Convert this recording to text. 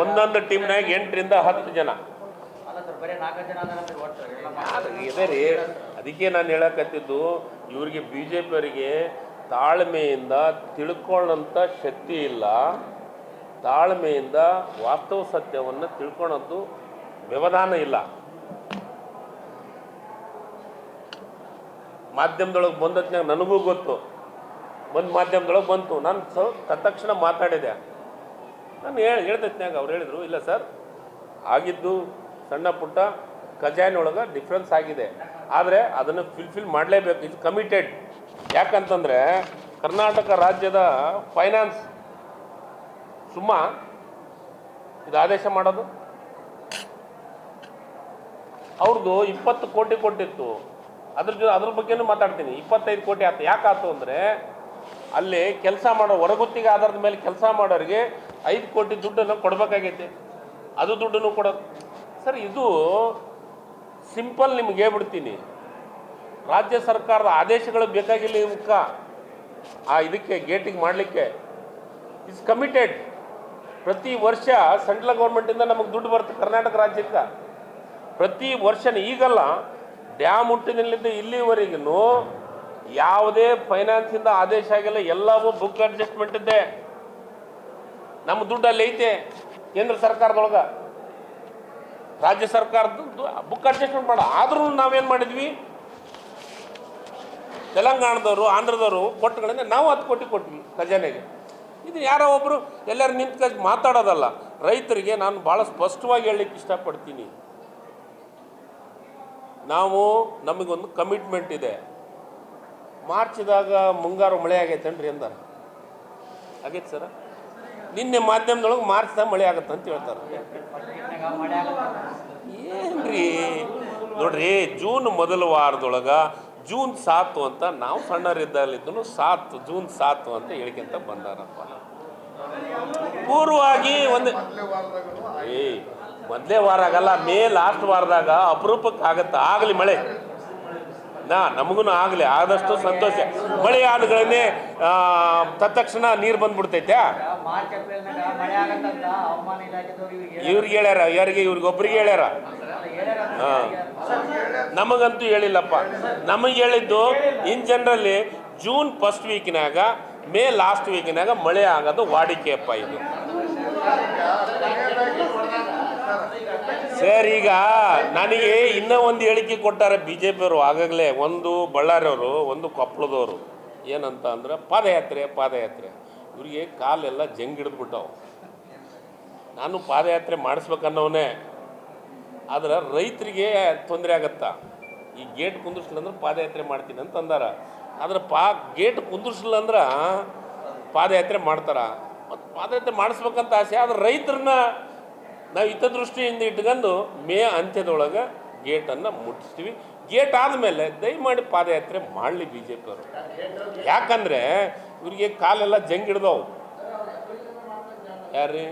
ಒಂದೊಂದು ಟೀಮ್ನಾಗ 8ರಿಂದ 10 ಜನ ಇದೆ ರೀ. ಅದಕ್ಕೆ ನಾನು ಹೇಳಕತ್ತಿದ್ದು, ಇವ್ರಿಗೆ ಬಿ ಜೆ ಪಿಯವರಿಗೆ ತಾಳ್ಮೆಯಿಂದ ತಿಳ್ಕೊಳ್ಳೋಂಥ ಶಕ್ತಿ ಇಲ್ಲ, ತಾಳ್ಮೆಯಿಂದ ವಾಸ್ತವ ಸತ್ಯವನ್ನು ತಿಳ್ಕೊಳ್ಳೋದು ವ್ಯವಧಾನ ಇಲ್ಲ. ಮಾಧ್ಯಮದೊಳಗೆ ಬಂದತ್ನಾಗ ನನಗೂ ಗೊತ್ತು, ಒಂದು ಮಾಧ್ಯಮದೊಳಗೆ ಬಂತು, ನಾನು ತತ್ಕ್ಷಣ ಮಾತಾಡಿದೆ. ನಾನು ಹೇಳ್ದತ್ನಾಗ ಅವ್ರು ಹೇಳಿದರು, ಇಲ್ಲ ಸರ್ ಆಗಿದ್ದು ಸಣ್ಣ ಪುಟ್ಟ ಖಜಾನೆಯೊಳಗೆ ಡಿಫ್ರೆನ್ಸ್ ಆಗಿದೆ, ಆದರೆ ಅದನ್ನು ಫಿಲ್ ಮಾಡಲೇಬೇಕು, ಇದು ಕಮಿಟೆಡ್. ಯಾಕಂತಂದರೆ ಕರ್ನಾಟಕ ರಾಜ್ಯದ ಫೈನಾನ್ಸ್ ಇದು ಆದೇಶ ಮಾಡೋದು ಅವ್ರದ್ದು 20 ಕೋಟಿ ಕೊಟ್ಟಿತ್ತು. ಅದ್ರ ಬಗ್ಗೆನೂ ಮಾತಾಡ್ತೀನಿ. 25 ಕೋಟಿ ಆಯ್ತು. ಯಾಕಾಯ್ತು ಅಂದರೆ ಅಲ್ಲಿ ಕೆಲಸ ಮಾಡೋ ಹೊರಗುತ್ತಿಗೆ ಆಧಾರದ ಮೇಲೆ ಕೆಲಸ ಮಾಡೋರಿಗೆ 5 ಕೋಟಿ ದುಡ್ಡನ್ನು ಕೊಡಬೇಕಾಗೈತೆ. ಅದು ದುಡ್ಡನ್ನು ಕೊಡೋದು ಸರ್. ಇದು ಸಿಂಪಲ್ ನಿಮ್ಗೆ ಹೇಳ್ಬಿಡ್ತೀನಿ, ರಾಜ್ಯ ಸರ್ಕಾರದ ಆದೇಶಗಳು ಬೇಕಾಗಿಲ್ಲ ಇವಕ್ಕ ಇದಕ್ಕೆ ಗೇಟಿಗೆ ಮಾಡಲಿಕ್ಕೆ. It's committed. ಪ್ರತಿ ವರ್ಷ ಸೆಂಟ್ರಲ್ ಗೌರ್ಮೆಂಟಿಂದ ನಮಗೆ ದುಡ್ಡು ಬರುತ್ತೆ ಕರ್ನಾಟಕ ರಾಜ್ಯಕ್ಕೆ ಪ್ರತಿ ವರ್ಷನೇ. ಈಗಲ್ಲ, ಡ್ಯಾಮ್ ಹುಟ್ಟಿನಿಂದ ಇಲ್ಲಿವರೆಗೂ ಯಾವುದೇ ಫೈನಾನ್ಸಿಂದ ಆದೇಶ ಆಗಿಲ್ಲ, ಎಲ್ಲವೂ ಬುಕ್ ಅಡ್ಜಸ್ಟ್ಮೆಂಟ್ ಇದ್ದೆ. ನಮ್ಮ ದುಡ್ಡು ಅಲ್ಲಿ ಐತೆ ಕೇಂದ್ರ ಸರ್ಕಾರದೊಳಗೆ, ರಾಜ್ಯ ಸರ್ಕಾರದ್ದು ಬುಕ್ ಅಡ್ಜಸ್ಟ್ಮೆಂಟ್ ಮಾಡ. ಆದ್ರೂ ನಾವೇನು ಮಾಡಿದ್ವಿ, ತೆಲಂಗಾಣದವರು ಆಂಧ್ರದವರು ಕೊಟ್ಟುಗಳಿಂದ ನಾವು 10 ಕೋಟಿ ಕೊಟ್ವಿ ಖಜಾನೆಗೆ. ಇದು ಯಾರೋ ಒಬ್ಬರು ಎಲ್ಲರೂ ನಿಂತ್ಕ ಮಾತಾಡೋದಲ್ಲ. ರೈತರಿಗೆ ನಾನು ಭಾಳ ಸ್ಪಷ್ಟವಾಗಿ ಹೇಳಲಿಕ್ಕೆ ಇಷ್ಟಪಡ್ತೀನಿ, ನಮಗೊಂದು ಕಮಿಟ್ಮೆಂಟ್ ಇದೆ. ಮಾರ್ಚ್ದಾಗ ಮುಂಗಾರು ಮಳೆ ಆಗೈತೇನ್ರಿ ಅಂದಾರ, ಆಗೈತೆ ಸರ. ನಿನ್ನೆ ಮಾಧ್ಯಮದೊಳಗೆ ಮಾರ್ಚ್ದಾಗ ಮಳೆ ಆಗತ್ತೆ ಅಂತ ಹೇಳ್ತಾರೆ. ಏನ್ರಿ ನೋಡ್ರಿ, ಜೂನ್ ಮೊದಲ ವಾರದೊಳಗೆ ಜೂನ್ 7 ಅಂತ ನಾವು ಸಣ್ಣರಿದ್ದಾಗಲಿದ್ದನು ಜೂನ್ 7 ಅಂತ ಹೇಳಿಕೆಂತ ಬಂದಾರಪ್ಪ. ಪೂರ್ವವಾಗಿ ಮೊದಲೇ ವಾರ ಆಗಲ್ಲ, ಮೇ ಲಾಸ್ಟ್ ವಾರದಾಗ ಅಪರೂಪಕ್ಕೆ ಆಗತ್ತೆ. ಆಗಲಿ ಮಳೆ, ನಮಗೂ ಆಗಲಿ, ಆದಷ್ಟು ಸಂತೋಷ. ಮಳೆ ಆದಗಳನ್ನೇ ತತ್ಕ್ಷಣ ನೀರು ಬಂದ್ಬಿಡ್ತೈತೆ. ಇವ್ರಿಗೆ ಹೇಳ್ಯಾರ, ಇವ್ರಿಗೊಬ್ರಿಗೆ ಹೇಳ್ಯಾರ, ನಮಗಂತೂ ಹೇಳಿಲ್ಲಪ್ಪ. ನಮಗೆ ಹೇಳಿದ್ದು ಇನ್ ಜನರಲ್ಲಿ ಜೂನ್ ಫಸ್ಟ್ ವೀಕ್ನಾಗ, ಮೇ ಲಾಸ್ಟ್ ವೀಕ್ನಾಗ ಮಳೆ ಆಗೋದು ವಾಡಿಕೆಯಪ್ಪ ಇದು. ಸರ್, ಈಗ ನನಗೆ ಇನ್ನೂ ಒಂದು ಹೇಳಿಕೆ ಕೊಟ್ಟಾರೆ ಬಿ ಜೆ ಪಿಯವರು ಆಗಾಗಲೇ. ಒಂದು ಬಳ್ಳಾರಿಯವರು, ಒಂದು ಕೊಪ್ಪಳದವರು. ಏನಂತ ಅಂದ್ರೆ ಪಾದಯಾತ್ರೆ. ಇವರಿಗೆ ಕಾಲೆಲ್ಲ ಜಂಗ್ ಹಿಡಿದ್ಬಿಟ್ಟವು. ನಾನು ಪಾದಯಾತ್ರೆ ಮಾಡಿಸ್ಬೇಕನ್ನೋನೇ, ಆದ್ರೆ ರೈತರಿಗೆ ತೊಂದರೆ ಆಗತ್ತಾ. ಈ ಗೇಟ್ ಕುಂದಿರ್ಸಲಿಲ್ಲ ಅಂದ್ರೆ ಪಾದಯಾತ್ರೆ ಮಾಡ್ತೀನಿ ಅಂತ ಅಂದಾರ. ಆದ್ರೆ ಗೇಟ್ ಕುಂದಿರ್ಸಲಿಲ್ಲ ಅಂದ್ರೆ ಪಾದಯಾತ್ರೆ ಮಾಡ್ತಾರ. ಮತ್ತು ಪಾದಯಾತ್ರೆ ಮಾಡಿಸ್ಬೇಕಂತ ಆಸೆ. ಆದ್ರೆ ರೈತರನ್ನ ನಾವು ಹಿತದೃಷ್ಟಿಯಿಂದ ಇಟ್ಕೊಂಡು ಮೇ ಅಂತ್ಯದೊಳಗೆ ಗೇಟನ್ನು ಮುಟ್ಟಿಸ್ತೀವಿ. ಗೇಟ್ ಆದಮೇಲೆ ದಯಮಾಡಿ ಪಾದಯಾತ್ರೆ ಮಾಡಲಿ ಬಿ ಜೆ ಪಿಯವರು. ಯಾಕಂದರೆ ಇವರಿಗೆ ಕಾಲೆಲ್ಲ ಜಂಗ್ ಹಿಡ್ದವು. ಯಾರ್ರೀ?